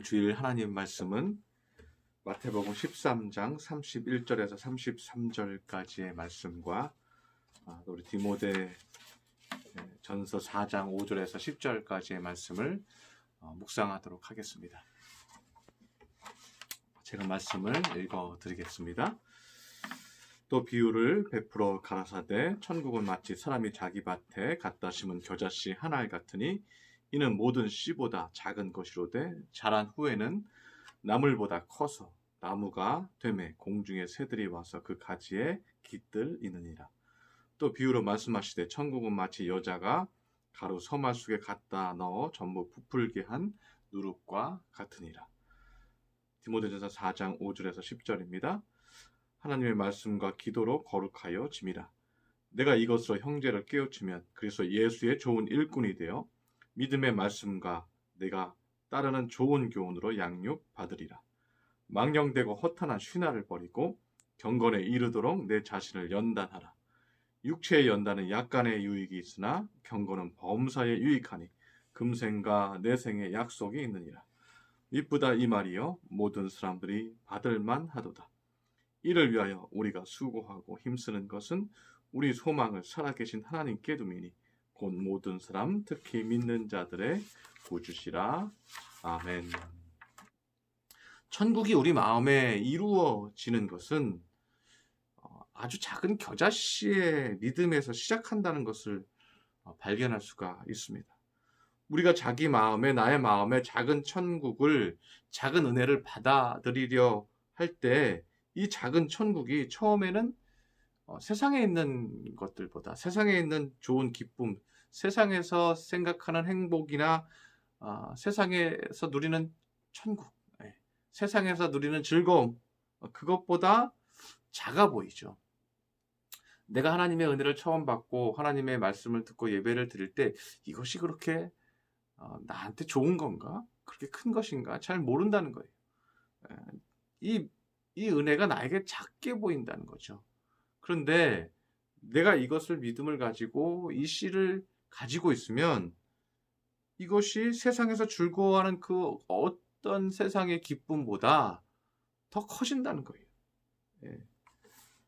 오늘 주일 하나님 말씀은 마태복음 13장 31절에서 33절까지의 말씀과 우리 디모데 전서 4장 5절에서 10절까지의 말씀을 묵상하도록 하겠습니다. 제가 말씀을 읽어 드리겠습니다. 또 비유를 베풀어 가라사대 천국은 마치 사람이 자기 밭에 갖다 심은 겨자씨 한 알 같으니 이는 모든 씨보다 작은 것이로되 자란 후에는 나물보다 커서 나무가 되매 공중의 새들이 와서 그 가지에 깃들이느니라. 또 비유로 말씀하시되 천국은 마치 여자가 가루 서말 속에 갖다 넣어 전부 부풀게 한 누룩과 같으니라. 디모데전서 4장 5절에서 10절입니다. 하나님의 말씀과 기도로 거룩하여 짐이라. 내가 이것으로 형제를 깨우치면 그래서 예수의 좋은 일꾼이 되어 믿음의 말씀과 내가 따르는 좋은 교훈으로 양육받으리라. 망령되고 허탄한 휘나를 버리고 경건에 이르도록 내 자신을 연단하라. 육체의 연단은 약간의 유익이 있으나 경건은 범사에 유익하니 금생과 내생의 약속이 있느니라. 이쁘다 이 말이요 모든 사람들이 받을만 하도다. 이를 위하여 우리가 수고하고 힘쓰는 것은 우리 소망을 살아계신 하나님께 둠이니 곧 모든 사람 특히 믿는 자들의 구주시라. 아멘. 천국이 우리 마음에 이루어지는 것은 아주 작은 겨자씨의 믿음에서 시작한다는 것을 발견할 수가 있습니다. 우리가 자기 마음에 나의 마음에 작은 천국을 작은 은혜를 받아들이려 할 때 이 작은 천국이 처음에는 세상에 있는 것들보다 세상에 있는 좋은 기쁨, 세상에서 생각하는 행복이나 세상에서 누리는 천국, 세상에서 누리는 즐거움, 그것보다 작아 보이죠. 내가 하나님의 은혜를 처음 받고 하나님의 말씀을 듣고 예배를 드릴 때 이것이 그렇게 나한테 좋은 건가? 그렇게 큰 것인가? 잘 모른다는 거예요. 이 은혜가 나에게 작게 보인다는 거죠. 그런데 내가 이것을 믿음을 가지고 이 씨를 가지고 있으면 이것이 세상에서 즐거워하는 그 어떤 세상의 기쁨보다 더 커진다는 거예요.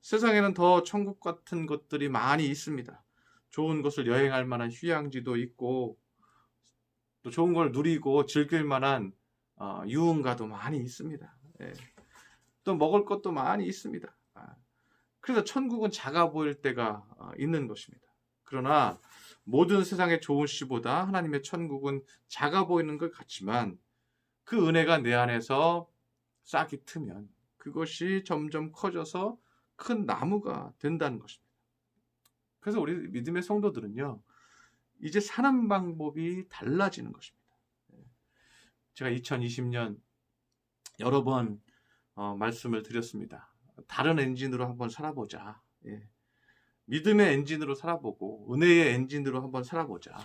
세상에는 더 천국 같은 것들이 많이 있습니다. 좋은 곳을 여행할 만한 휴양지도 있고 또 좋은 걸 누리고 즐길 만한 유흥가도 많이 있습니다. 또 먹을 것도 많이 있습니다. 그래서 천국은 작아 보일 때가 있는 것입니다. 그러나 모든 세상의 좋은 씨보다 하나님의 천국은 작아 보이는 것 같지만 그 은혜가 내 안에서 싹이 트면 그것이 점점 커져서 큰 나무가 된다는 것입니다. 그래서 우리 믿음의 성도들은요, 이제 사는 방법이 달라지는 것입니다. 제가 2020년 여러 번 말씀을 드렸습니다. 다른 엔진으로 한번 살아보자. 믿음의 엔진으로 살아보고 은혜의 엔진으로 한번 살아보자.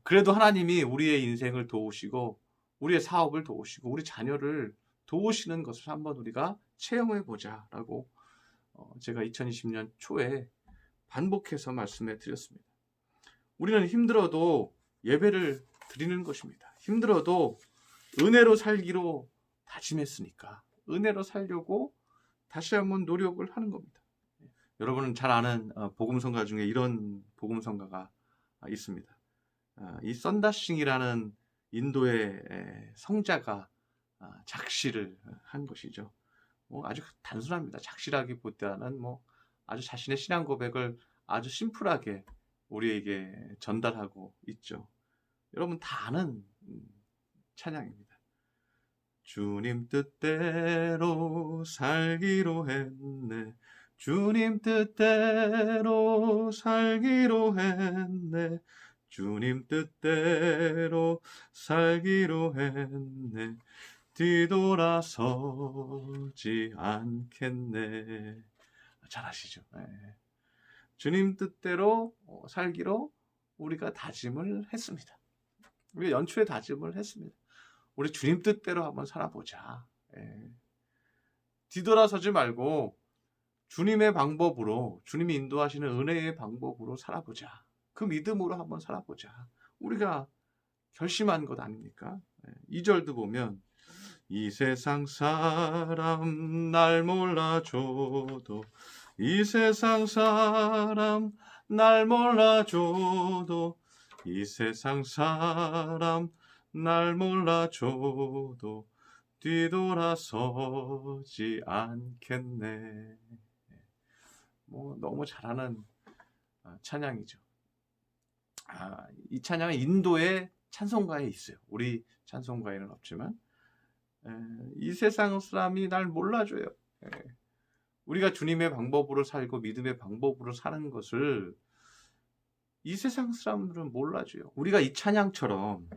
그래도 하나님이 우리의 인생을 도우시고 우리의 사업을 도우시고 우리 자녀를 도우시는 것을 한번 우리가 체험해 보자라고 제가 2020년 초에 반복해서 말씀해 드렸습니다. 우리는 힘들어도 예배를 드리는 것입니다. 힘들어도 은혜로 살기로 다짐했으니까 은혜로 살려고 다시 한번 노력을 하는 겁니다. 여러분은 잘 아는 복음성가 중에 이런 복음성가가 있습니다. 이 썬다싱이라는 인도의 성자가 작시를 한 것이죠. 아주 단순합니다. 작시라기보다는 아주 자신의 신앙 고백을 아주 심플하게 우리에게 전달하고 있죠. 여러분 다 아는 찬양입니다. 주님 뜻대로 살기로 했네. 주님 뜻대로 살기로 했네. 주님 뜻대로 살기로 했네. 뒤돌아서지 않겠네. 잘 아시죠? 주님 뜻대로 살기로 우리가 다짐을 했습니다. 우리가 연초에 다짐을 했습니다. 우리 주님 뜻대로 한번 살아보자. 뒤돌아서지 말고 주님의 방법으로, 주님이 인도하시는 은혜의 방법으로 살아보자. 그 믿음으로 한번 살아보자. 우리가 결심한 것 아닙니까? 2절도 보면 이 세상 사람 날 몰라줘도 이 세상 사람 날 몰라줘도 이 세상 사람 날 몰라줘도 뒤돌아서지 않겠네. 뭐 너무 잘하는 찬양이죠. 이 찬양은 인도의 찬송가에 있어요. 우리 찬송가에는 없지만 이 세상 사람이 날 몰라줘요. 우리가 주님의 방법으로 살고 믿음의 방법으로 사는 것을 이 세상 사람들은 몰라줘요. 우리가 이 찬양처럼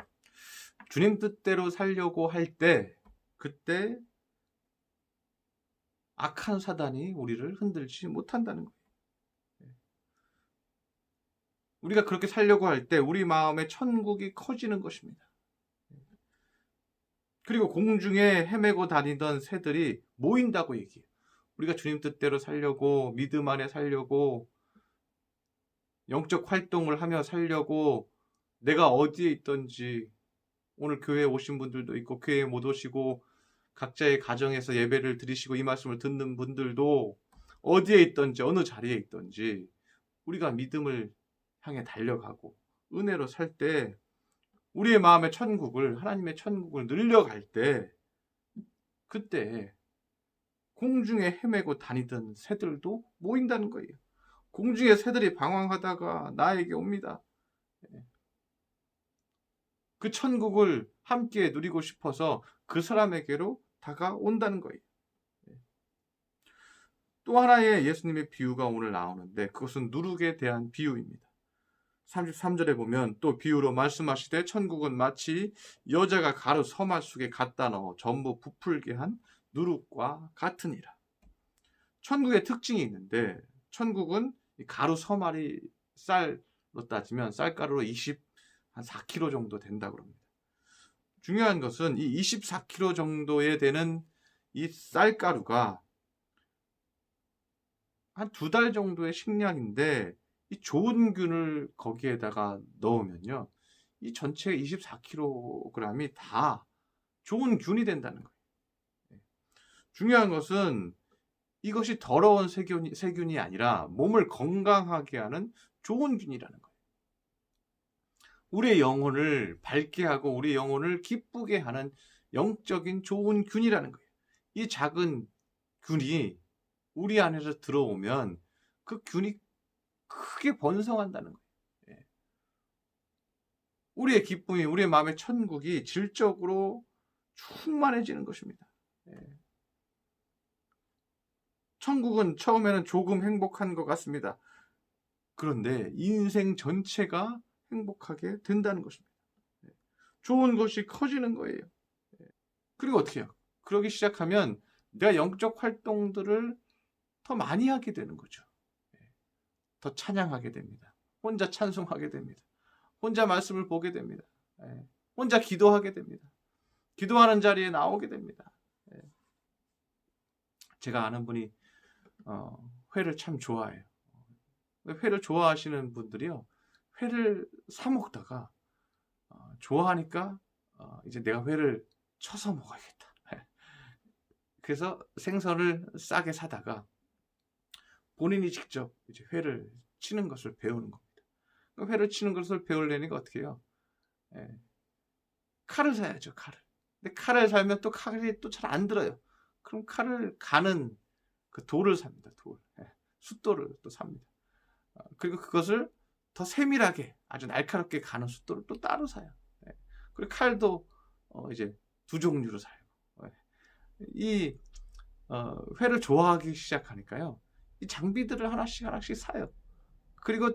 주님 뜻대로 살려고 할 때 그때 악한 사단이 우리를 흔들지 못한다는 거예요. 우리가 그렇게 살려고 할 때 우리 마음의 천국이 커지는 것입니다. 그리고 공중에 헤매고 다니던 새들이 모인다고 얘기해요. 우리가 주님 뜻대로 살려고 믿음 안에 살려고 영적 활동을 하며 살려고 내가 어디에 있든지 오늘 교회에 오신 분들도 있고 교회에 못 오시고 각자의 가정에서 예배를 드리시고 이 말씀을 듣는 분들도 어디에 있든지 어느 자리에 있든지 우리가 믿음을 향해 달려가고 은혜로 살 때 우리의 마음의 천국을 하나님의 천국을 늘려갈 때 그때 공중에 헤매고 다니던 새들도 모인다는 거예요. 공중의 새들이 방황하다가 나에게 옵니다. 그 천국을 함께 누리고 싶어서 그 사람에게로 다가온다는 거예요. 또 하나의 예수님의 비유가 오늘 나오는데 그것은 누룩에 대한 비유입니다. 33절에 보면 또 비유로 말씀하시되 천국은 마치 여자가 가루 서말 속에 갖다 넣어 전부 부풀게 한 누룩과 같으니라. 천국의 특징이 있는데 천국은 가루 서말이 쌀로 따지면 쌀가루로 24kg 정도 된다고 합니다. 중요한 것은 이 24kg 정도에 되는 이 쌀가루가 한 2달 정도의 식량인데 이 좋은 균을 거기에다가 넣으면요. 이 전체 24kg이 다 좋은 균이 된다는 거예요. 중요한 것은 이것이 더러운 세균이 아니라 몸을 건강하게 하는 좋은 균이라는 거예요. 우리의 영혼을 밝게 하고 우리의 영혼을 기쁘게 하는 영적인 좋은 균이라는 거예요. 이 작은 균이 우리 안에서 들어오면 그 균이 크게 번성한다는 거예요. 우리의 기쁨이 우리의 마음의 천국이 질적으로 충만해지는 것입니다. 천국은 처음에는 조금 행복한 것 같습니다. 그런데 인생 전체가 행복하게 된다는 것입니다. 좋은 것이 커지는 거예요. 그리고 어떻게 해요? 그러기 시작하면 내가 영적 활동들을 더 많이 하게 되는 거죠. 더 찬양하게 됩니다. 혼자 찬송하게 됩니다. 혼자 말씀을 보게 됩니다. 혼자 기도하게 됩니다. 기도하는 자리에 나오게 됩니다. 제가 아는 분이 회를 참 좋아해요. 회를 좋아하시는 분들이요. 회를 사 먹다가 좋아하니까 이제 내가 회를 쳐서 먹어야겠다. 그래서 생선을 싸게 사다가 본인이 직접 이제 회를 치는 것을 배우는 겁니다. 회를 치는 것을 배우려니까 어떻게 해요? 칼을 사야죠, 칼을. 근데 칼을 사면 또 칼이 또 잘 안 들어요. 그럼 칼을 가는 그 돌을 삽니다, 돌. 숫돌을 또 삽니다. 그리고 그것을 더 세밀하게 아주 날카롭게 가는 숫돌을 또 따로 사요. 그리고 칼도 이제 2종류로 사요. 이 회를 좋아하기 시작하니까요. 이 장비들을 하나씩 사요. 그리고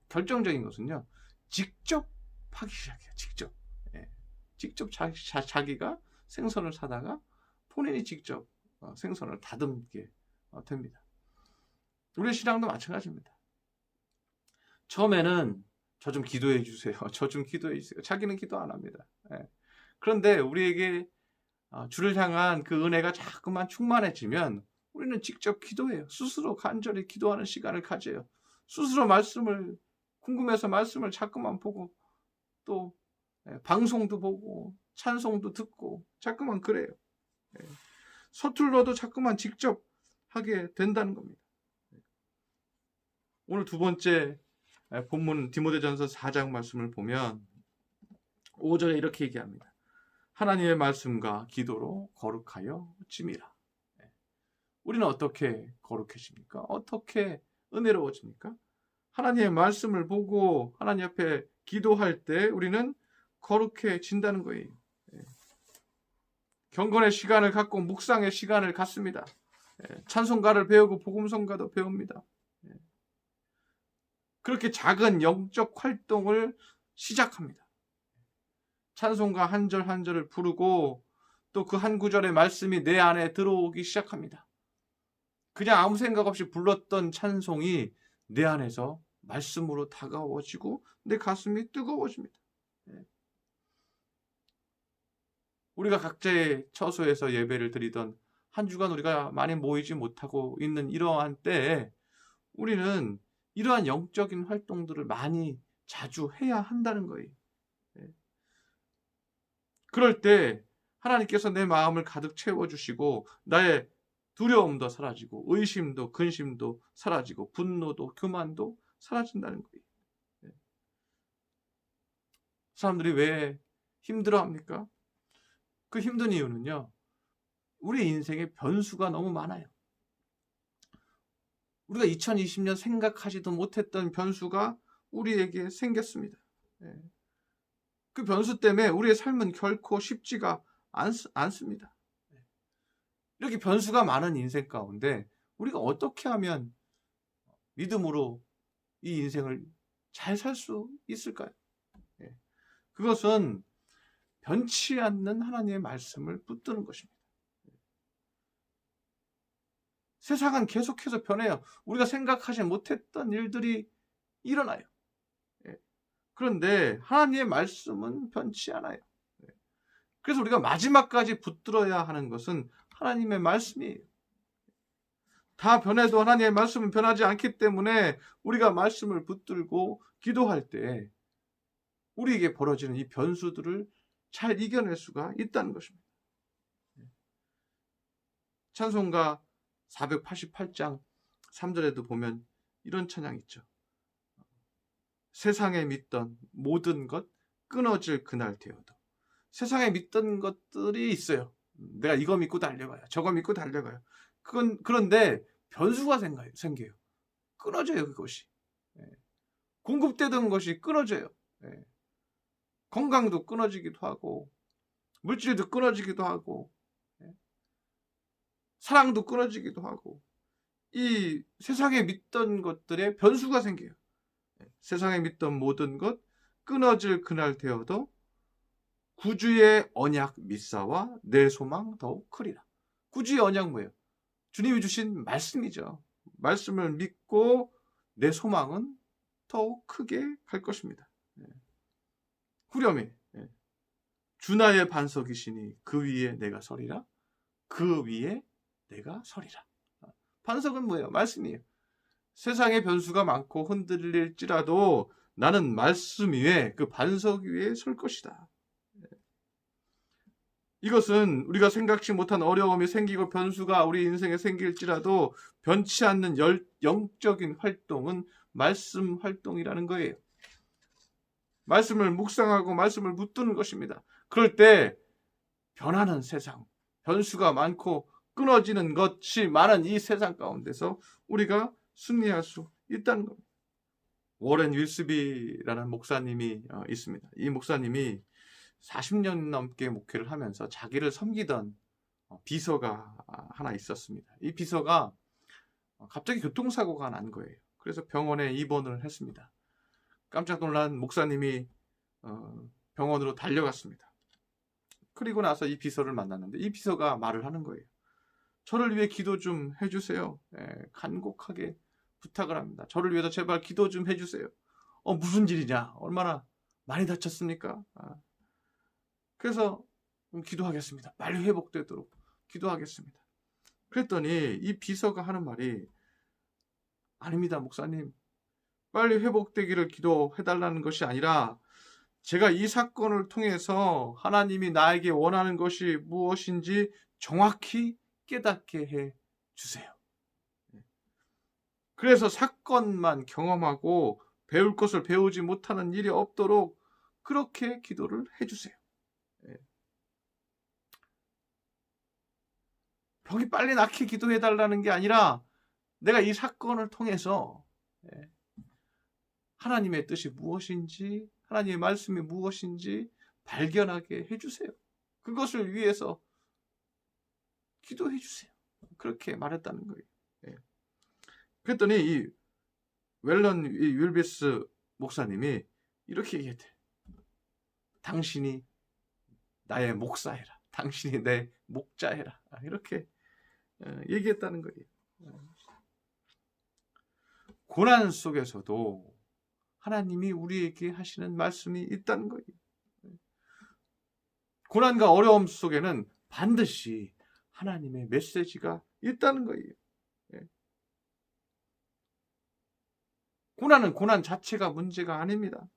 결정적인 것은요. 직접 하기 시작해요. 직접 자기가 생선을 사다가 본인이 직접 생선을 다듬게 됩니다. 우리 신앙도 마찬가지입니다. 처음에는 저 좀 기도해 주세요. 저 좀 기도해 주세요. 자기는 기도 안 합니다. 그런데 우리에게 주를 향한 그 은혜가 자꾸만 충만해지면 우리는 직접 기도해요. 스스로 간절히 기도하는 시간을 가져요. 스스로 궁금해서 말씀을 자꾸만 보고 또 방송도 보고 찬송도 듣고 자꾸만 그래요. 예. 서툴러도 자꾸만 직접 하게 된다는 겁니다. 오늘 두 번째 본문 디모데전서 4장 말씀을 보면 5절에 이렇게 얘기합니다. 하나님의 말씀과 기도로 거룩하여 짐이라. 우리는 어떻게 거룩해집니까? 어떻게 은혜로워집니까? 하나님의 말씀을 보고 하나님 앞에 기도할 때 우리는 거룩해진다는 거예요. 경건의 시간을 갖고 묵상의 시간을 갖습니다. 찬송가를 배우고 복음성가도 배웁니다. 그렇게 작은 영적 활동을 시작합니다. 찬송가 한 절 한 절을 부르고 또 그 한 구절의 말씀이 내 안에 들어오기 시작합니다. 그냥 아무 생각 없이 불렀던 찬송이 내 안에서 말씀으로 다가워지고 내 가슴이 뜨거워집니다. 우리가 각자의 처소에서 예배를 드리던 한 주간 우리가 많이 모이지 못하고 있는 이러한 때에 우리는 이러한 영적인 활동들을 많이 자주 해야 한다는 거예요. 그럴 때 하나님께서 내 마음을 가득 채워주시고 나의 두려움도 사라지고 의심도 근심도 사라지고 분노도 교만도 사라진다는 거예요. 사람들이 왜 힘들어합니까? 그 힘든 이유는요, 우리 인생에 변수가 너무 많아요. 우리가 2020년 생각하지도 못했던 변수가 우리에게 생겼습니다. 그 변수 때문에 우리의 삶은 결코 쉽지가 않습니다. 이렇게 변수가 많은 인생 가운데 우리가 어떻게 하면 믿음으로 이 인생을 잘 살 수 있을까요? 그것은 변치 않는 하나님의 말씀을 붙드는 것입니다. 세상은 계속해서 변해요. 우리가 생각하지 못했던 일들이 일어나요. 그런데 하나님의 말씀은 변치 않아요. 그래서 우리가 마지막까지 붙들어야 하는 것은 하나님의 말씀이에요. 다 변해도 하나님의 말씀은 변하지 않기 때문에 우리가 말씀을 붙들고 기도할 때 우리에게 벌어지는 이 변수들을 잘 이겨낼 수가 있다는 것입니다. 찬송가 488장 3절에도 보면 이런 찬양 있죠. 세상에 믿던 모든 것 끊어질 그날 되어도. 세상에 믿던 것들이 있어요. 내가 이거 믿고 달려가요. 저거 믿고 달려가요. 그런데 변수가 생겨요. 끊어져요, 그것이. 공급되던 것이 끊어져요. 건강도 끊어지기도 하고, 물질도 끊어지기도 하고, 사랑도 끊어지기도 하고, 이 세상에 믿던 것들에 변수가 생겨요. 세상에 믿던 모든 것 끊어질 그날 되어도 구주의 언약 믿사와 내 소망 더욱 크리라. 구주의 언약 뭐예요? 주님이 주신 말씀이죠. 말씀을 믿고 내 소망은 더욱 크게 갈 것입니다. 후렴에 주 나의 반석이시니 그 위에 내가 서리라. 그 위에 내가 서리라. 반석은 뭐예요? 말씀이에요. 세상의 변수가 많고 흔들릴지라도 나는 말씀 위에 그 반석 위에 설 것이다. 이것은 우리가 생각지 못한 어려움이 생기고 변수가 우리 인생에 생길지라도 변치 않는 영적인 활동은 말씀 활동이라는 거예요. 말씀을 묵상하고 말씀을 붙드는 것입니다. 그럴 때 변하는 세상, 변수가 많고 끊어지는 것이 많은 이 세상 가운데서 우리가 승리할 수 있다는 겁니다. 워렌 윌스비라는 목사님이 있습니다. 이 목사님이 40년 넘게 목회를 하면서 자기를 섬기던 비서가 하나 있었습니다. 이 비서가 갑자기 교통사고가 난 거예요. 그래서 병원에 입원을 했습니다. 깜짝 놀란 목사님이 병원으로 달려갔습니다. 그리고 나서 이 비서를 만났는데 이 비서가 말을 하는 거예요. 저를 위해 기도 좀 해주세요. 간곡하게 부탁을 합니다. 저를 위해서 제발 기도 좀 해주세요. 무슨 일이냐? 얼마나 많이 다쳤습니까? 그래서 기도하겠습니다. 빨리 회복되도록 기도하겠습니다. 그랬더니 이 비서가 하는 말이 아닙니다, 목사님. 빨리 회복되기를 기도해달라는 것이 아니라 제가 이 사건을 통해서 하나님이 나에게 원하는 것이 무엇인지 정확히 깨닫게 해 주세요. 그래서 사건만 경험하고 배울 것을 배우지 못하는 일이 없도록 그렇게 기도를 해 주세요. 병이 빨리 낫게 기도해 달라는 게 아니라 내가 이 사건을 통해서 하나님의 뜻이 무엇인지, 하나님의 말씀이 무엇인지 발견하게 해주세요. 그것을 위해서 기도해 주세요. 그렇게 말했다는 거예요. 그랬더니 이 웰런 윌비스 목사님이 이렇게 얘기했대. 당신이 나의 목사해라. 당신이 내 목자해라. 이렇게 얘기했다는 거예요. 고난 속에서도 하나님이 우리에게 하시는 말씀이 있다는 거예요. 고난과 어려움 속에는 반드시 하나님의 메시지가 있다는 거예요. 고난은 고난 자체가 문제가 아닙니다.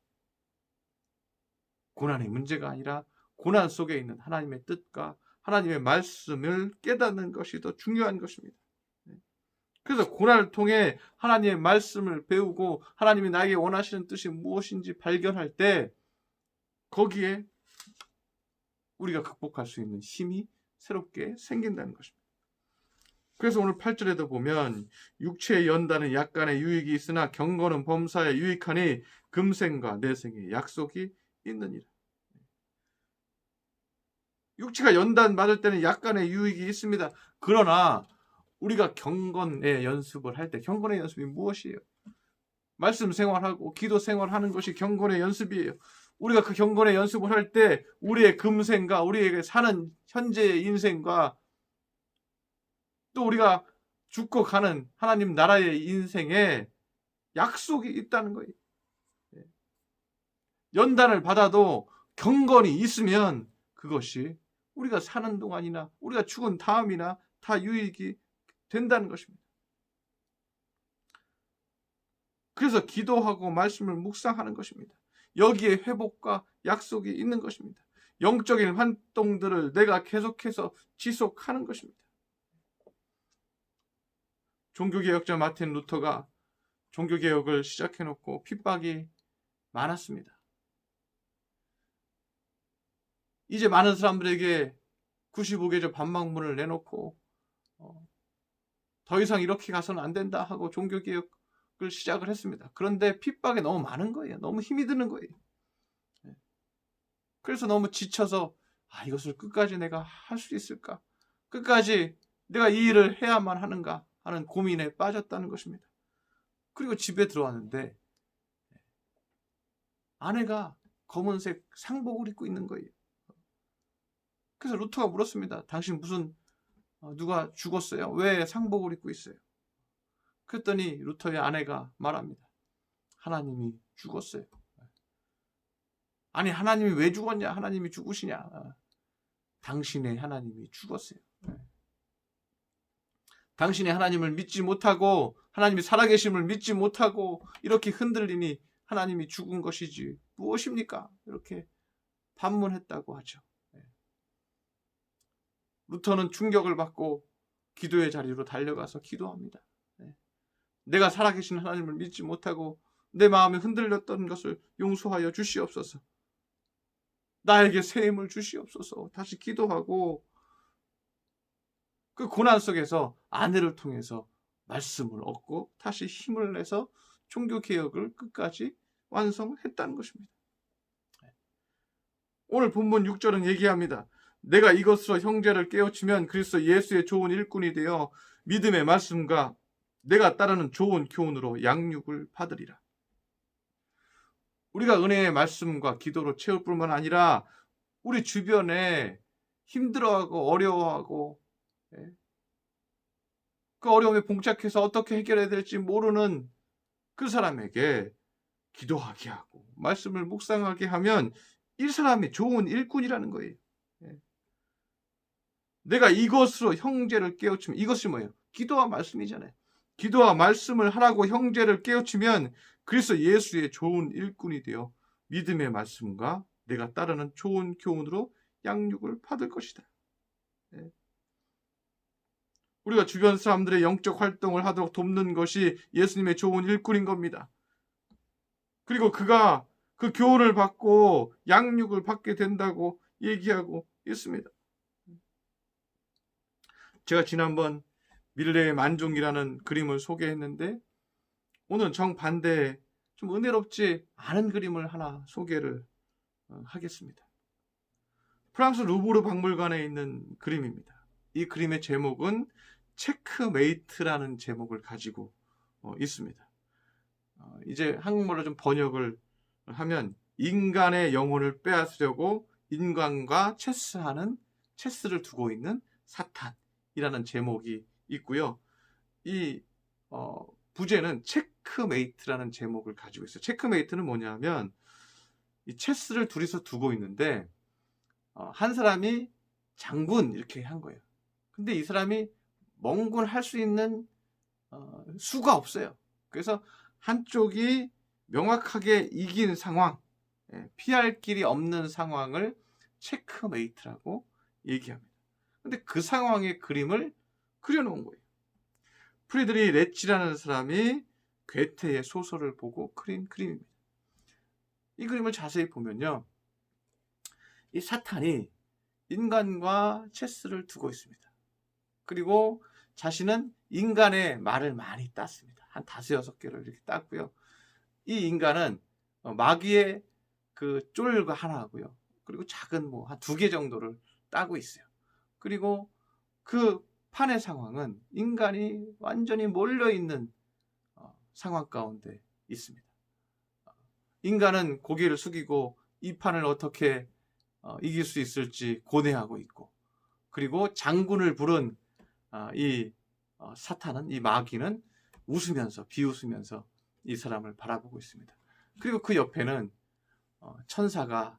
고난이 문제가 아니라 고난 속에 있는 하나님의 뜻과 하나님의 말씀을 깨닫는 것이 더 중요한 것입니다. 그래서 고난을 통해 하나님의 말씀을 배우고 하나님이 나에게 원하시는 뜻이 무엇인지 발견할 때 거기에 우리가 극복할 수 있는 힘이 새롭게 생긴다는 것입니다. 그래서 오늘 8절에도 보면 육체의 연단은 약간의 유익이 있으나 경건은 범사에 유익하니 금생과 내생의 약속이 있느니라. 육체가 연단 맞을 때는 약간의 유익이 있습니다. 그러나 우리가 경건의 연습을 할 때 경건의 연습이 무엇이에요? 말씀 생활하고 기도 생활하는 것이 경건의 연습이에요. 우리가 그 경건의 연습을 할 때 우리의 금생과 우리에게 사는 현재의 인생과 또 우리가 죽고 가는 하나님 나라의 인생에 약속이 있다는 거예요. 연단을 받아도 경건이 있으면 그것이 우리가 사는 동안이나 우리가 죽은 다음이나 다 유익이 된다는 것입니다. 그래서 기도하고 말씀을 묵상하는 것입니다. 여기에 회복과 약속이 있는 것입니다. 영적인 활동들을 내가 계속해서 지속하는 것입니다. 종교개혁자 마틴 루터가 종교개혁을 시작해놓고 핍박이 많았습니다. 이제 많은 사람들에게 95개조 반박문을 내놓고 더 이상 이렇게 가서는 안 된다 하고 종교개혁을 시작을 했습니다. 그런데 핍박이 너무 많은 거예요. 너무 힘이 드는 거예요. 그래서 너무 지쳐서 이것을 끝까지 내가 할 수 있을까? 끝까지 내가 이 일을 해야만 하는가 하는 고민에 빠졌다는 것입니다. 그리고 집에 들어왔는데 아내가 검은색 상복을 입고 있는 거예요. 그래서 루터가 물었습니다. 당신 무슨 누가 죽었어요? 왜 상복을 입고 있어요? 그랬더니 루터의 아내가 말합니다. 하나님이 죽었어요. 아니 하나님이 왜 죽었냐? 하나님이 죽으시냐? 당신의 하나님이 죽었어요. 당신이 하나님을 믿지 못하고 하나님이 살아계심을 믿지 못하고 이렇게 흔들리니 하나님이 죽은 것이지 무엇입니까? 이렇게 반문했다고 하죠. 루터는 충격을 받고 기도의 자리로 달려가서 기도합니다. 내가 살아계신 하나님을 믿지 못하고 내 마음이 흔들렸던 것을 용서하여 주시옵소서. 나에게 새 힘을 주시옵소서. 다시 기도하고 그 고난 속에서 아내를 통해서 말씀을 얻고 다시 힘을 내서 종교개혁을 끝까지 완성했다는 것입니다. 오늘 본문 6절은 얘기합니다. 내가 이것으로 형제를 깨우치면 그리스도 예수의 좋은 일꾼이 되어 믿음의 말씀과 내가 따르는 좋은 교훈으로 양육을 받으리라. 우리가 은혜의 말씀과 기도로 채울 뿐만 아니라 우리 주변에 힘들어하고 어려워하고 그 어려움에 봉착해서 어떻게 해결해야 될지 모르는 그 사람에게 기도하게 하고 말씀을 묵상하게 하면 이 사람이 좋은 일꾼이라는 거예요. 내가 이것으로 형제를 깨우치면 이것이 뭐예요? 기도와 말씀이잖아요. 기도와 말씀을 하라고 형제를 깨우치면 그리스도 예수의 좋은 일꾼이 되어 믿음의 말씀과 내가 따르는 좋은 교훈으로 양육을 받을 것이다. 우리가 주변 사람들의 영적 활동을 하도록 돕는 것이 예수님의 좋은 일꾼인 겁니다. 그리고 그가 그 교훈을 받고 양육을 받게 된다고 얘기하고 있습니다. 제가 지난번 밀레의 만종이라는 그림을 소개했는데 오늘은 정반대 좀 은혜롭지 않은 그림을 하나 소개를 하겠습니다. 프랑스 루브르 박물관에 있는 그림입니다. 이 그림의 제목은 체크메이트라는 제목을 가지고 있습니다. 이제 한국말로 좀 번역을 하면 인간의 영혼을 빼앗으려고 인간과 체스를 두고 있는 사탄이라는 제목이 있고요. 이 부제는 체크메이트라는 제목을 가지고 있어요. 체크메이트는 뭐냐면 이 체스를 둘이서 두고 있는데 한 사람이 장군 이렇게 한 거예요. 근데 이 사람이 멍군 할 수 있는 수가 없어요. 그래서 한쪽이 명확하게 이긴 상황, 피할 길이 없는 상황을 체크메이트라고 얘기합니다. 근데 그 상황의 그림을 그려놓은 거예요. 프리드리 레치라는 사람이 괴테의 소설을 보고 그린 그림입니다. 이 그림을 자세히 보면요, 이 사탄이 인간과 체스를 두고 있습니다. 그리고 자신은 인간의 말을 많이 땄습니다. 한 5-6개를 이렇게 땄고요. 이 인간은 마귀의 그 쫄과 하나 하고요. 그리고 작은 뭐 한 2개 정도를 따고 있어요. 그리고 그 판의 상황은 인간이 완전히 몰려있는 상황 가운데 있습니다. 인간은 고개를 숙이고 이 판을 어떻게 이길 수 있을지 고뇌하고 있고, 그리고 장군을 부른 이 사탄은, 이 마귀는 웃으면서 비웃으면서 이 사람을 바라보고 있습니다. 그리고 그 옆에는 천사가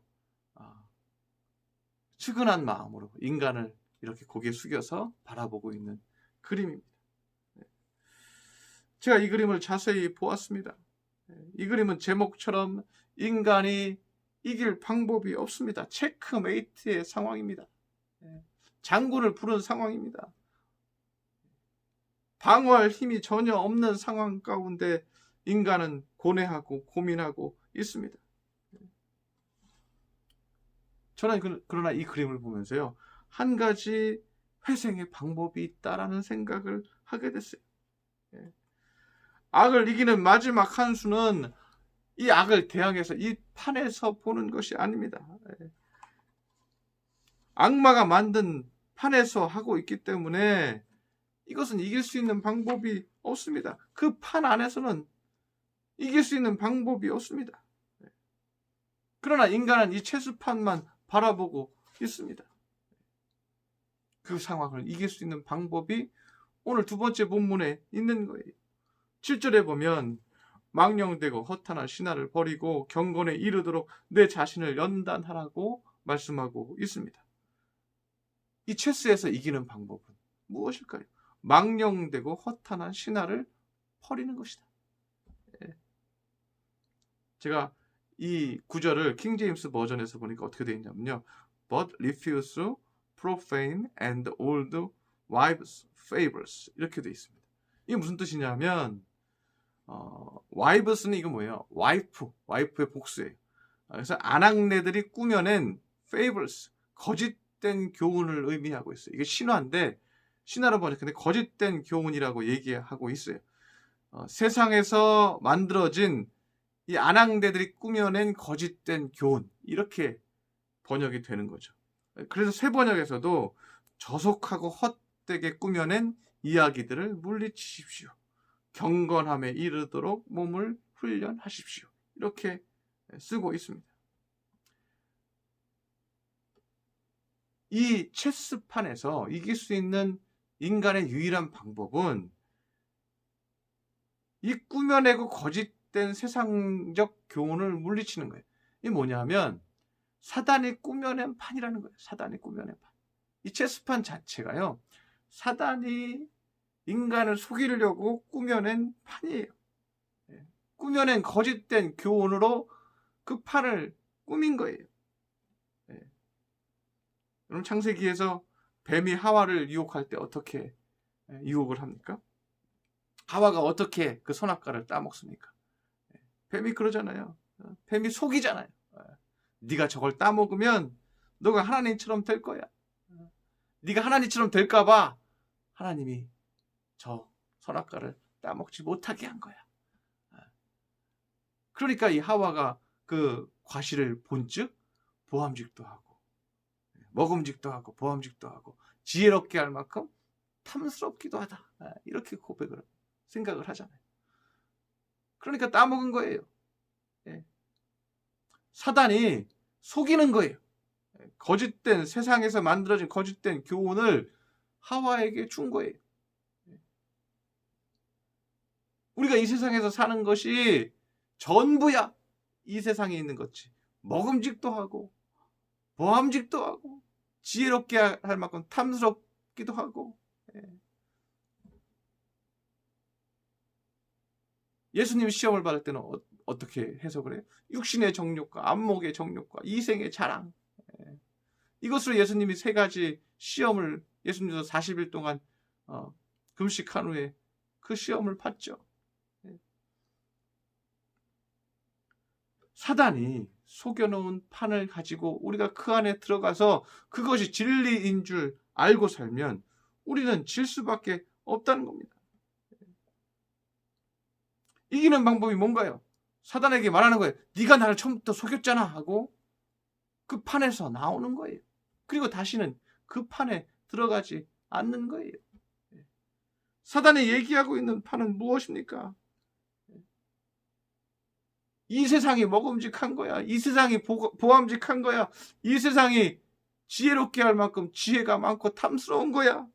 측은한 마음으로 인간을 이렇게 고개 숙여서 바라보고 있는 그림입니다. 제가 이 그림을 자세히 보았습니다. 이 그림은 제목처럼 인간이 이길 방법이 없습니다. 체크메이트의 상황입니다. 장군을 부른 상황입니다. 방어할 힘이 전혀 없는 상황 가운데 인간은 고뇌하고 고민하고 있습니다. 저는 그러나 이 그림을 보면서요, 한 가지 회생의 방법이 있다라는 생각을 하게 됐어요. 악을 이기는 마지막 한 수는 이 악을 대항해서 이 판에서 보는 것이 아닙니다. 악마가 만든 판에서 하고 있기 때문에 이것은 이길 수 있는 방법이 없습니다. 그 판 안에서는 이길 수 있는 방법이 없습니다. 그러나 인간은 이 체스판만 바라보고 있습니다. 그 상황을 이길 수 있는 방법이 오늘 2번째 본문에 있는 거예요. 7절에 보면 망령되고 허탄한 신화를 버리고 경건에 이르도록 내 자신을 연단하라고 말씀하고 있습니다. 이 체스에서 이기는 방법은 무엇일까요? 망령되고 허탄한 신화를 버리는 것이다. 제가 이 구절을 킹제임스 버전에서 보니까 어떻게 되어 있냐면요, But refuse profane and old wives' favors, 이렇게 되어 있습니다. 이게 무슨 뜻이냐면 wives는 이거 뭐예요? 와이프의 복수예요. 그래서 아낙네들이 꾸며낸 favors, 거짓된 교훈을 의미하고 있어요. 이게 신화인데, 신화로 번역했는데 거짓된 교훈이라고 얘기하고 있어요. 세상에서 만들어진 이 아낙네들이 꾸며낸 거짓된 교훈, 이렇게 번역이 되는 거죠. 그래서 새 번역에서도 저속하고 헛되게 꾸며낸 이야기들을 물리치십시오. 경건함에 이르도록 몸을 훈련하십시오. 이렇게 쓰고 있습니다. 이 체스판에서 이길 수 있는 인간의 유일한 방법은 이 꾸며내고 거짓된 세상적 교훈을 물리치는 거예요. 이게 뭐냐면 사단이 꾸며낸 판이라는 거예요. 사단이 꾸며낸 판. 이 체스판 자체가요, 사단이 인간을 속이려고 꾸며낸 판이에요. 꾸며낸 거짓된 교훈으로 그 판을 꾸민 거예요. 여러분, 창세기에서 뱀이 하와를 유혹할 때 어떻게 유혹을 합니까? 하와가 어떻게 그 선악과를 따먹습니까? 뱀이 그러잖아요. 뱀이 속이잖아요. 네가 저걸 따먹으면 너가 하나님처럼 될 거야. 네가 하나님처럼 될까 봐 하나님이 저 선악과를 따먹지 못하게 한 거야. 그러니까 이 하와가 그 과실을 본즉 보암직도 하고 먹음직도 하고 보암직도 하고 지혜롭게 할 만큼 탐스럽기도 하다. 이렇게 고백을 생각을 하잖아요. 그러니까 따먹은 거예요. 사단이 속이는 거예요. 거짓된, 세상에서 만들어진 거짓된 교훈을 하와에게 준 거예요. 우리가 이 세상에서 사는 것이 전부야. 이 세상에 있는 것이 먹음직도 하고 보암직도 하고 지혜롭게 할 만큼 탐스럽기도 하고. 예수님 시험을 받을 때는 어떻게 해석을 해요? 육신의 정욕과 안목의 정욕과 이생의 자랑. 이것으로 예수님이 세 가지 시험을, 예수님도 40일 동안 금식한 후에 그 시험을 받죠. 사단이 속여놓은 판을 가지고 우리가 그 안에 들어가서 그것이 진리인 줄 알고 살면 우리는 질 수밖에 없다는 겁니다. 이기는 방법이 뭔가요? 사단에게 말하는 거예요. 네가 나를 처음부터 속였잖아 하고 그 판에서 나오는 거예요. 그리고 다시는 그 판에 들어가지 않는 거예요. 사단이 얘기하고 있는 판은 무엇입니까? 이 세상이 먹음직한 거야. 이 세상이 보암직한 거야. 이 세상이 지혜롭게 할 만큼 지혜가 많고 탐스러운 거야.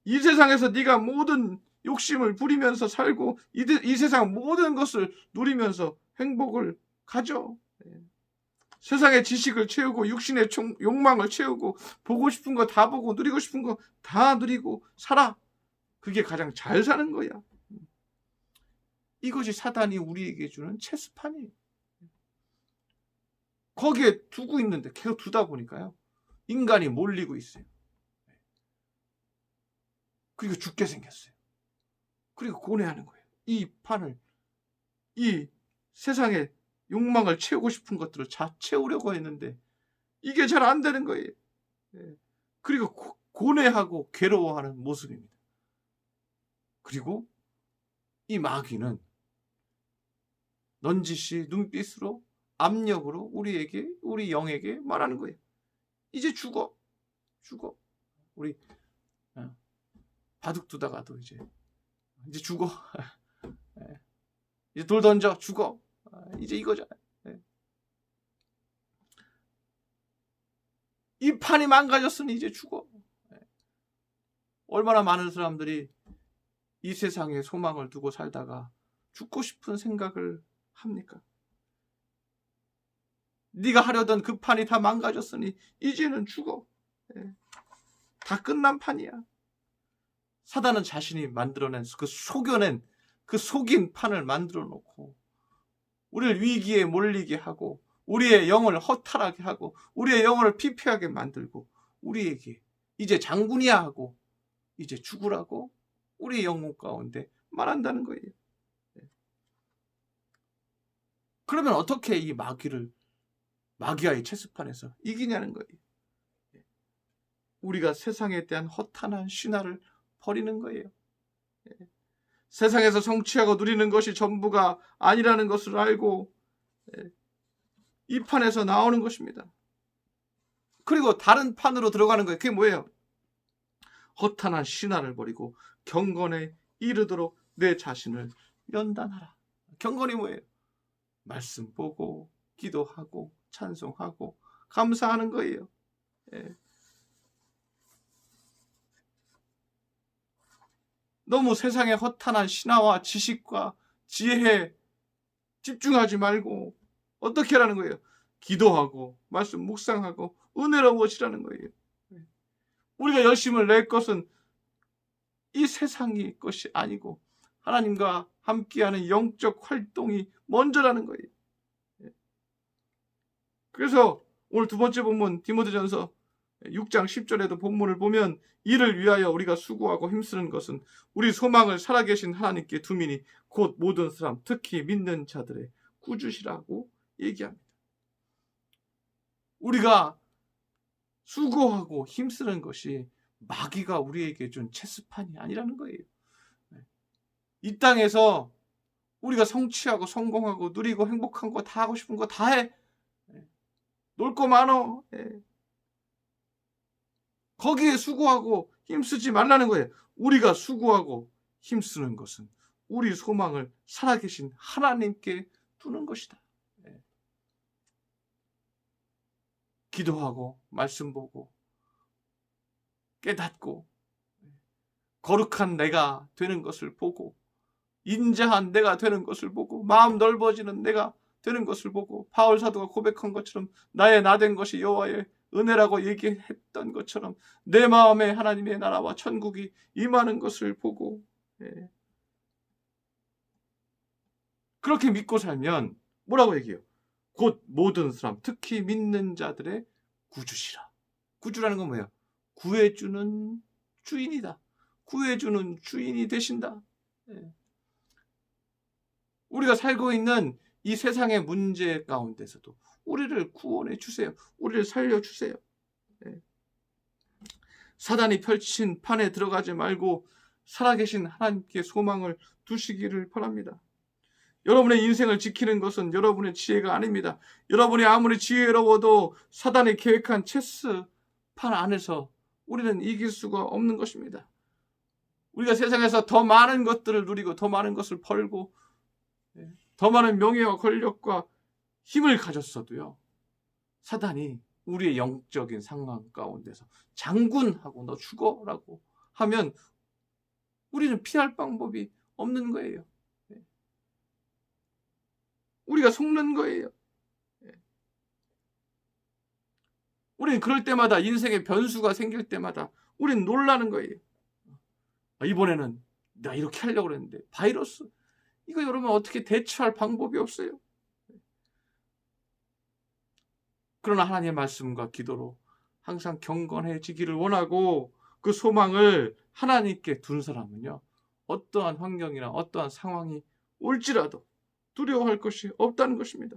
이 세상에서 네가 모든 욕심을 부리면서 살고 이 세상 모든 것을 누리면서 행복을 가져. 세상의 지식을 채우고 육신의 욕망을 채우고 보고 싶은 거 다 보고 누리고 싶은 거 다 누리고 살아. 그게 가장 잘 사는 거야. 이것이 사단이 우리에게 주는 체스판이에요. 거기에 두고 있는데 계속 두다 보니까요. 인간이 몰리고 있어요. 그리고 죽게 생겼어요. 그리고 고뇌하는 거예요. 이 판을, 이 세상의 욕망을 채우고 싶은 것들을 다 채우려고 했는데 이게 잘 안 되는 거예요. 그리고 고뇌하고 괴로워하는 모습입니다. 그리고 이 마귀는 넌지시 눈빛으로 압력으로 우리 영에게 말하는 거예요. 이제 죽어. 우리 바둑 두다가도 이제 죽어. 이제 돌 던져. 죽어. 이제 이거잖아요. 이 판이 망가졌으니 이제 죽어. 얼마나 많은 사람들이 이 세상에 소망을 두고 살다가 죽고 싶은 생각을 합니까? 네가 하려던 그 판이 다 망가졌으니 이제는 죽어. 다 끝난 판이야. 사단은 자신이 만들어낸 속여낸 그 속인 판을 만들어 놓고 우리를 위기에 몰리게 하고 우리의 영혼을 허탈하게 하고 우리의 영혼을 피폐하게 만들고 우리에게 이제 장군이야 하고 이제 죽으라고 우리의 영혼 가운데 말한다는 거예요. 그러면 어떻게 이 마귀와의 체스판에서 이기냐는 거예요. 우리가 세상에 대한 허탄한 신화를 버리는 거예요. 세상에서 성취하고 누리는 것이 전부가 아니라는 것을 알고 이 판에서 나오는 것입니다. 그리고 다른 판으로 들어가는 거예요. 그게 뭐예요? 허탄한 신화를 버리고 경건에 이르도록 내 자신을 연단하라. 경건이 뭐예요? 말씀 보고 기도하고 찬송하고 감사하는 거예요. 너무 세상의 허탄한 신화와 지식과 지혜에 집중하지 말고 어떻게 하라는 거예요? 기도하고 말씀 묵상하고 은혜로워지라는 거예요. 우리가 열심을 낼 것은 이 세상의 것이 아니고 하나님과 함께하는 영적 활동이 먼저라는 거예요. 그래서 오늘 두 번째 본문 디모데전서 6장 10절에도 본문을 보면 이를 위하여 우리가 수고하고 힘쓰는 것은 우리 소망을 살아계신 하나님께 두미니 곧 모든 사람 특히 믿는 자들의 꾸짖으시라고 얘기합니다. 우리가 수고하고 힘쓰는 것이 마귀가 우리에게 준 체스판이 아니라는 거예요. 이 땅에서 우리가 성취하고 성공하고 누리고 행복한 거 다 하고 싶은 거 다 해. 놀 거 많어. 거기에 수고하고 힘쓰지 말라는 거예요. 우리가 수고하고 힘쓰는 것은 우리 소망을 살아계신 하나님께 두는 것이다. 기도하고 말씀 보고 깨닫고 거룩한 내가 되는 것을 보고 인자한 내가 되는 것을 보고 마음 넓어지는 내가 되는 것을 보고 바울 사도가 고백한 것처럼 나의 나된 것이 여호와의 은혜라고 얘기했던 것처럼 내 마음에 하나님의 나라와 천국이 임하는 것을 보고 그렇게 믿고 살면 뭐라고 얘기해요? 곧 모든 사람 특히 믿는 자들의 구주시라. 구주라는 건 뭐예요? 구해주는 주인이다. 구해주는 주인이 되신다. 우리가 살고 있는 이 세상의 문제 가운데서도 우리를 구원해 주세요. 우리를 살려주세요. 사단이 펼친 판에 들어가지 말고 살아계신 하나님께 소망을 두시기를 바랍니다. 여러분의 인생을 지키는 것은 여러분의 지혜가 아닙니다. 여러분이 아무리 지혜로워도 사단이 계획한 체스판 안에서 우리는 이길 수가 없는 것입니다. 우리가 세상에서 더 많은 것들을 누리고 더 많은 것을 벌고 더 많은 명예와 권력과 힘을 가졌어도요. 사단이 우리의 영적인 상황 가운데서 장군하고 너 죽어라고 하면 우리는 피할 방법이 없는 거예요. 우리가 속는 거예요. 우리는 그럴 때마다 인생의 변수가 생길 때마다 우리는 놀라는 거예요. 이번에는 내가 이렇게 하려고 했는데 바이러스 이거 여러분 어떻게 대처할 방법이 없어요. 그러나 하나님의 말씀과 기도로 항상 경건해지기를 원하고 그 소망을 하나님께 둔 사람은요. 어떠한 환경이나 어떠한 상황이 올지라도 두려워할 것이 없다는 것입니다.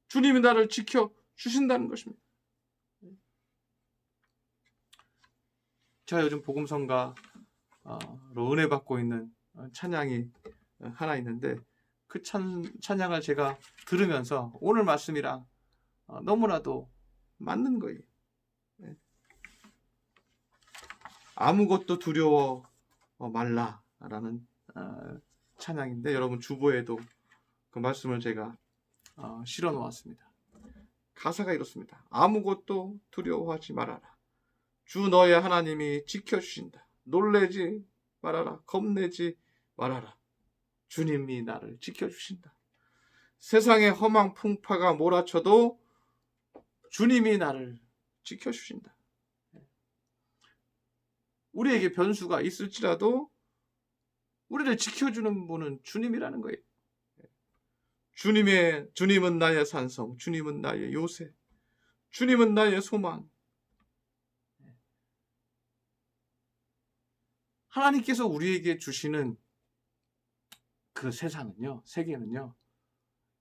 주님이 나를 지켜주신다는 것입니다. 제가 요즘 복음성가로 은혜 받고 있는 찬양이 하나 있는데 그 찬양을 제가 들으면서 오늘 말씀이랑 너무나도 맞는 거예요. 아무것도 두려워 말라라는 찬양인데 여러분 주보에도 그 말씀을 제가 실어 놓았습니다. 가사가 이렇습니다. 아무것도 두려워하지 말아라. 주 너의 하나님이 지켜주신다. 놀래지 말아라. 겁내지 말아라. 주님이 나를 지켜주신다. 세상의 험한 풍파가 몰아쳐도 주님이 나를 지켜주신다. 우리에게 변수가 있을지라도 우리를 지켜주는 분은 주님이라는 거예요. 주님은 나의 산성, 주님은 나의 요새, 주님은 나의 소망. 하나님께서 우리에게 주시는 그 세상은요, 세계는요,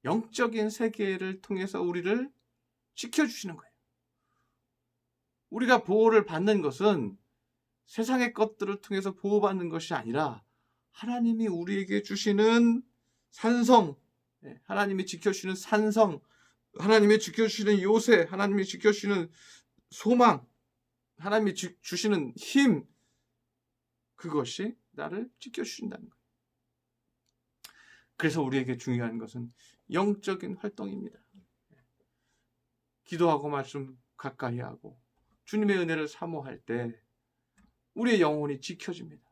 영적인 세계를 통해서 우리를 지켜주시는 거예요. 우리가 보호를 받는 것은 세상의 것들을 통해서 보호받는 것이 아니라 하나님이 우리에게 주시는 산성, 하나님이 지켜주시는 산성, 하나님이 지켜주시는 요새, 하나님이 지켜주시는 소망, 하나님이 주시는 힘, 그것이 나를 지켜주신다는 거예요. 그래서 우리에게 중요한 것은 영적인 활동입니다. 기도하고 말씀 가까이 하고 주님의 은혜를 사모할 때 우리의 영혼이 지켜집니다.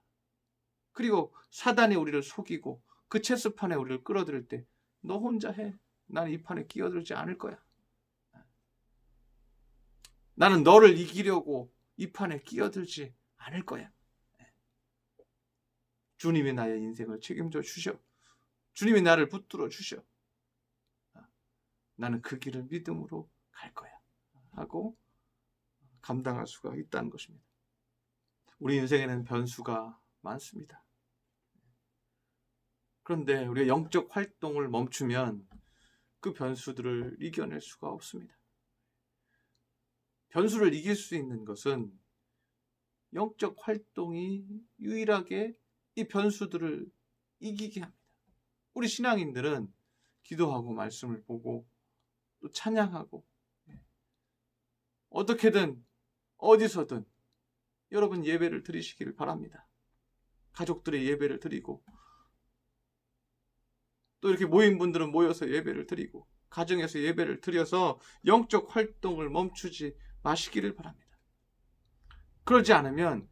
그리고 사단이 우리를 속이고 그 체스판에 우리를 끌어들일 때 너 혼자 해. 나는 이 판에 끼어들지 않을 거야. 나는 너를 이기려고 이 판에 끼어들지 않을 거야. 주님이 나의 인생을 책임져 주셔. 주님이 나를 붙들어 주셔. 나는 그 길을 믿음으로 갈 거야. 하고 감당할 수가 있다는 것입니다. 우리 인생에는 변수가 많습니다. 그런데 우리가 영적 활동을 멈추면 그 변수들을 이겨낼 수가 없습니다. 변수를 이길 수 있는 것은 영적 활동이 유일하게 이 변수들을 이기게 합니다. 우리 신앙인들은 기도하고 말씀을 보고 또 찬양하고 어떻게든 어디서든 여러분 예배를 드리시기를 바랍니다. 가족들의 예배를 드리고 또 이렇게 모인 분들은 모여서 예배를 드리고 가정에서 예배를 드려서 영적 활동을 멈추지 마시기를 바랍니다. 그러지 않으면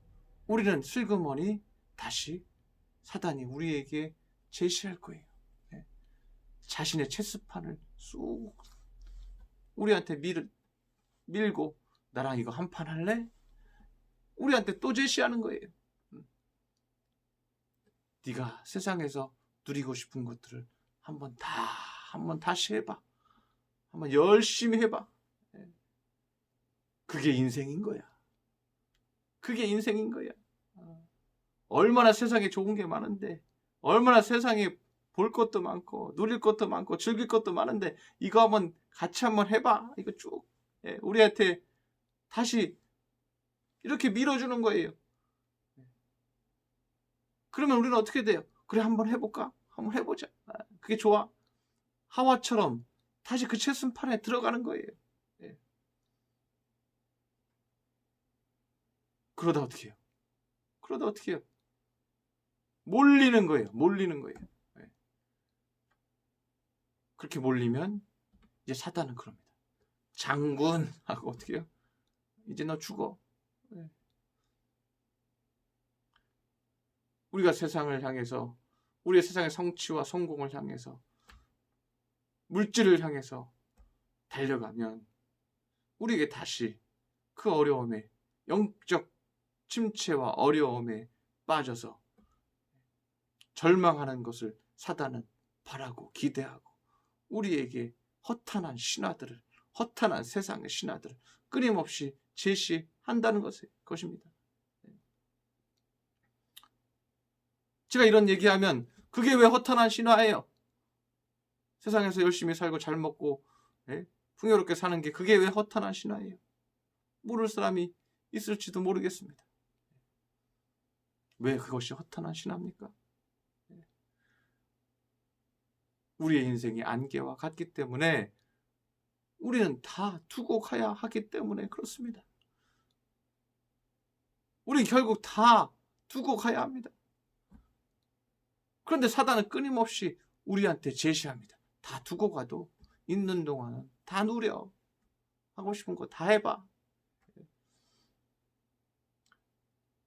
우리는 슬그머니 다시 사단이 우리에게 제시할 거예요. 자신의 체스판을 쑥 우리한테 밀고 나랑 이거 한판 할래? 우리한테 또 제시하는 거예요. 네가 세상에서 누리고 싶은 것들을 한번 다시 해봐. 한번 열심히 해봐. 그게 인생인 거야. 그게 인생인 거야. 얼마나 세상에 좋은 게 많은데, 얼마나 세상에 볼 것도 많고 누릴 것도 많고 즐길 것도 많은데 이거 한번 같이 한번 해봐. 이거 쭉 우리한테 다시 이렇게 밀어주는 거예요. 그러면 우리는 어떻게 돼요? 그래 한번 해볼까? 한번 해보자. 그게 좋아. 하와처럼 다시 그 체스판에 들어가는 거예요. 그러다 어떻게 해요? 그러다 어떻게 해요? 몰리는 거예요. 몰리는 거예요. 그렇게 몰리면 이제 사단은 그럽니다. 장군 하고 어떻게 해요? 이제 너 죽어. 우리가 세상을 향해서 우리의 세상의 성취와 성공을 향해서 물질을 향해서 달려가면 우리에게 다시 그 어려움에 영적 침체와 어려움에 빠져서 절망하는 것을 사단은 바라고 기대하고 우리에게 허탄한 신화들을 허탄한 세상의 신화들을 끊임없이 제시한다는 것입니다. 제가 이런 얘기하면 그게 왜 허탄한 신화예요? 세상에서 열심히 살고 잘 먹고 풍요롭게 사는 게 그게 왜 허탄한 신화예요? 모를 사람이 있을지도 모르겠습니다. 왜 그것이 허탄한 신화입니까? 우리의 인생이 안개와 같기 때문에 우리는 다 두고 가야 하기 때문에 그렇습니다. 우리는 결국 다 두고 가야 합니다. 그런데 사단은 끊임없이 우리한테 제시합니다. 다 두고 가도 있는 동안은 다 누려. 하고 싶은 거 다 해봐.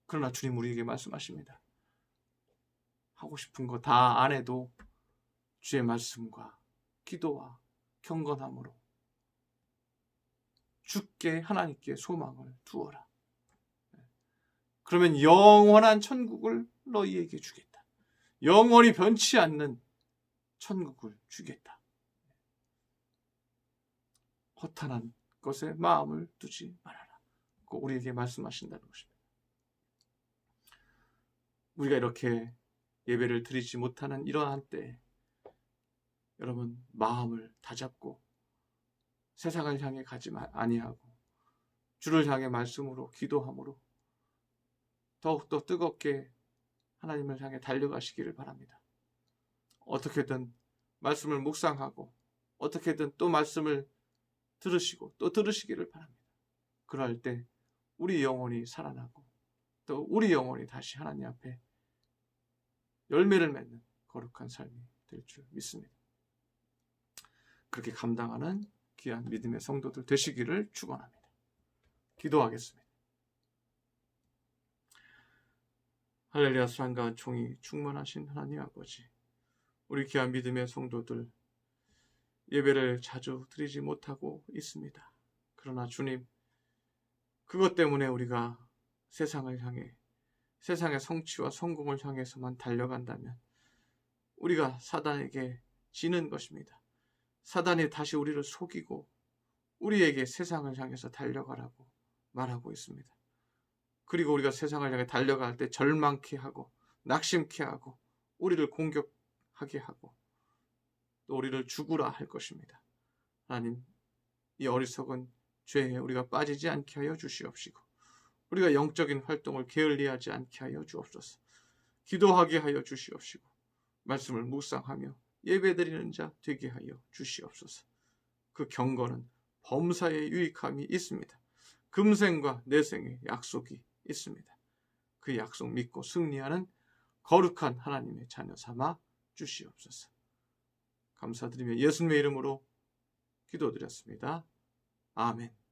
그러나 주님 우리에게 말씀하십니다. 하고 싶은 거 다 안 해도 주의 말씀과 기도와 경건함으로 주께 하나님께 소망을 두어라. 그러면 영원한 천국을 너희에게 주겠다. 영원히 변치 않는 천국을 주겠다. 허탄한 것에 마음을 두지 말아라. 우리에게 말씀하신다는 것입니다. 우리가 이렇게 예배를 드리지 못하는 이러한 때에 여러분 마음을 다잡고 세상을 향해 가지 아니하고 주를 향해 말씀으로 기도함으로 더욱더 뜨겁게 하나님을 향해 달려가시기를 바랍니다. 어떻게든 말씀을 묵상하고 어떻게든 또 말씀을 들으시고 또 들으시기를 바랍니다. 그럴 때 우리 영혼이 살아나고 또 우리 영혼이 다시 하나님 앞에 열매를 맺는 거룩한 삶이 될 줄 믿습니다. 그렇게 감당하는 귀한 믿음의 성도들 되시기를 축원합니다. 기도하겠습니다. 할렐루야. 사랑과 총이 충만하신 하나님 아버지, 우리 귀한 믿음의 성도들 예배를 자주 드리지 못하고 있습니다. 그러나 주님, 그것 때문에 우리가 세상을 향해 세상의 성취와 성공을 향해서만 달려간다면 우리가 사단에게 지는 것입니다. 사단이 다시 우리를 속이고 우리에게 세상을 향해서 달려가라고 말하고 있습니다. 그리고 우리가 세상을 향해 달려갈 때 절망케 하고 낙심케 하고 우리를 공격하게 하고 또 우리를 죽으라 할 것입니다. 하나님, 이 어리석은 죄에 우리가 빠지지 않게 하여 주시옵시고 우리가 영적인 활동을 게을리하지 않게 하여 주옵소서. 기도하게 하여 주시옵시고 말씀을 묵상하며 예배드리는 자 되게 하여 주시옵소서. 그 경건은 범사에 유익함이 있습니다. 금생과 내생의 약속이 있습니다. 그 약속 믿고 승리하는 거룩한 하나님의 자녀 삼아 주시옵소서. 감사드리며 예수님의 이름으로 기도드렸습니다. 아멘.